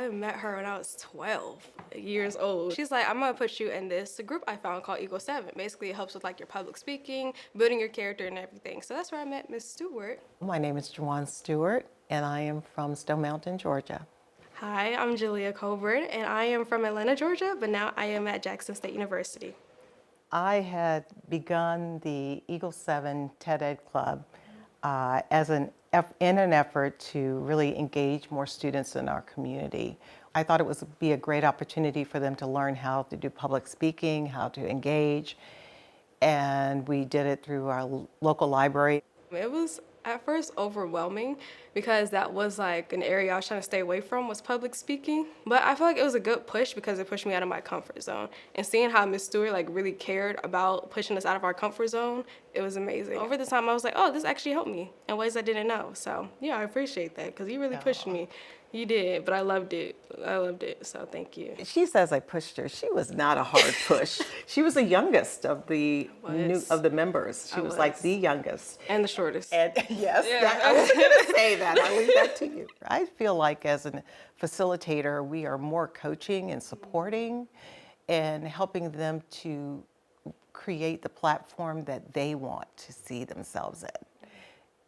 I met her when I was 12 years old. She's like, I'm gonna put you in this group I found called Eagle 7. Basically, it helps with like your public speaking, building your character and everything. So that's where I met Miss Stewart. My name is JeJuan Stewart, and I am from Stone Mountain, Georgia. Hi, I'm Jaleah Colbert, and I am from Atlanta, Georgia, but now I am at Jackson State University. I had begun the Eagle 7 TED Club in an effort to really engage more students in our community. I thought it would be a great opportunity for them to learn how to do public speaking, how to engage, and we did it through our local library. It was at first overwhelming because that was like an area I was trying to stay away from was public speaking. But I feel like it was a good push because it pushed me out of my comfort zone. And seeing how Miss Stewart like really cared about pushing us out of our comfort zone, it was amazing. Over the time I was like, oh, this actually helped me in ways I didn't know. So yeah, I appreciate that because you really pushed me. You did, but I loved it. So thank you. She says I pushed her. She was not a hard push. She was the youngest of the members. She was like the youngest. And the shortest. And yes, I was going to say that. I'll leave that to you. I feel like as a facilitator, we are more coaching and supporting and helping them to create the platform that they want to see themselves in.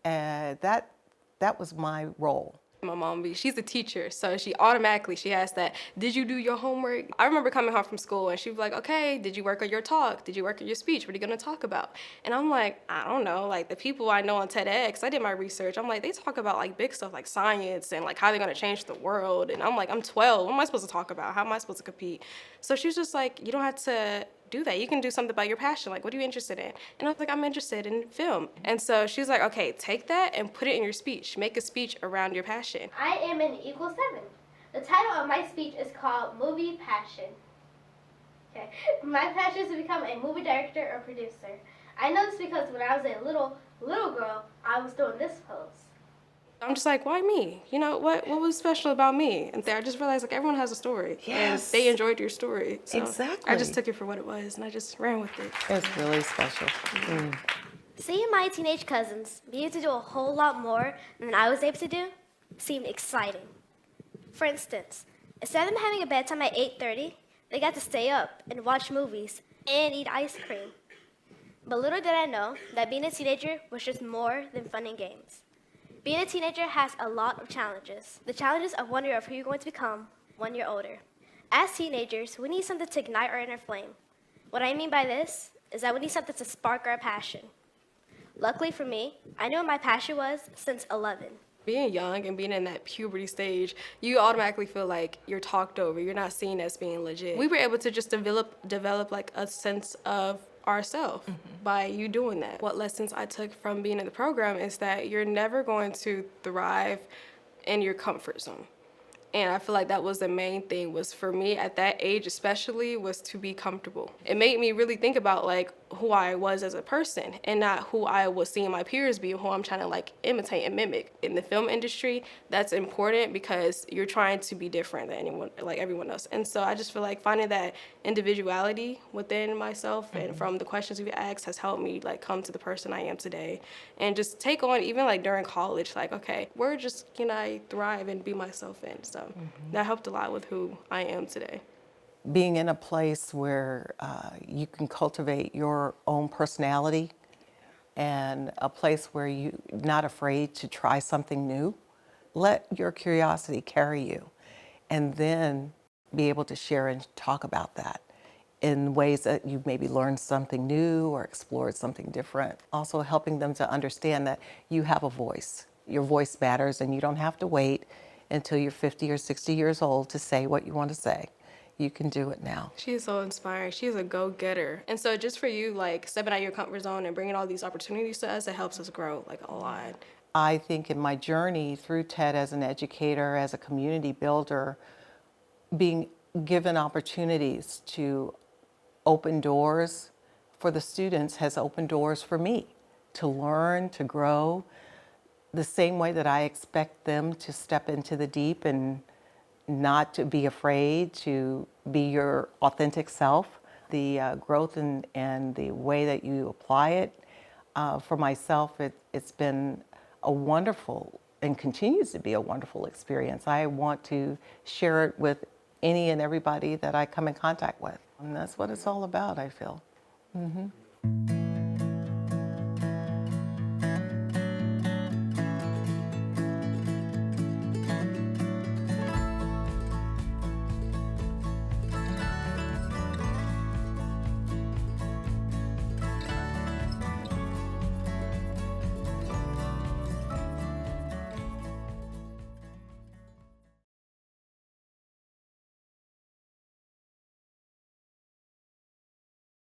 And that was my role. My mom, she's a teacher, so she has that, did you do your homework? I remember coming home from school and she'd be like, okay, did you work on your talk? Did you work on your speech? What are you gonna talk about? And I'm like, I don't know, like the people I know on TEDx, I did my research. I'm like, they talk about like big stuff like science and like how they're gonna change the world. And I'm like, I'm 12, what am I supposed to talk about? How am I supposed to compete? So she was just like, you don't have to do that. You can do something about your passion. Like, what are you interested in? And I was like, I'm interested in film. And so she's like, okay, take that and put it in your speech. Make a speech around your passion. I am in Eagle 7. The title of my speech is called Movie Passion. Okay. My passion is to become a movie director or producer. I know this because when I was a little girl, I was doing this pose. I'm just like, why me? You know, what was special about me? And I just realized like everyone has a story. Yes. And they enjoyed your story. So exactly. I just took it for what it was and I just ran with it. It's really special. Seeing my teenage cousins be able to do a whole lot more than I was able to do seemed exciting. For instance, instead of them having a bedtime at 8:30, they got to stay up and watch movies and eat ice cream. But little did I know that being a teenager was just more than fun and games. Being a teenager has a lot of challenges. The challenges of wondering of who you're going to become when you're older. As teenagers, we need something to ignite our inner flame. What I mean by this is that we need something to spark our passion. Luckily for me, I knew what my passion was since 11. Being young and being in that puberty stage, you automatically feel like you're talked over. You're not seen as being legit. We were able to just develop like a sense of ourselves by you doing that. What lessons I took from being in the program is that you're never going to thrive in your comfort zone. And I feel like that was the main thing, was for me at that age especially, was to be comfortable. It made me really think about like who I was as a person and not who I was seeing my peers be, who I'm trying to like imitate and mimic. In the film industry, that's important because you're trying to be different than everyone else. And so I just feel like finding that individuality within myself and from the questions we've asked has helped me like come to the person I am today and just take on, even like during college, like, okay, where just can I thrive and be myself in? So that helped a lot with who I am today. Being in a place where you can cultivate your own personality and a place where you're not afraid to try something new, let your curiosity carry you and then be able to share and talk about that in ways that you maybe learned something new or explored something different. Also helping them to understand that you have a voice. Your voice matters and you don't have to wait until you're 50 or 60 years old to say what you want to say. You can do it now. She is so inspiring. She is a go-getter. And so just for you, like stepping out of your comfort zone and bringing all these opportunities to us, it helps us grow like a lot. I think in my journey through TED as an educator, as a community builder, being given opportunities to open doors for the students has opened doors for me to learn, to grow, the same way that I expect them to step into the deep and not to be afraid to be your authentic self. The growth and the way that you apply it, for myself, it's been a wonderful and continues to be a wonderful experience. I want to share it with any and everybody that I come in contact with. And that's what it's all about, I feel.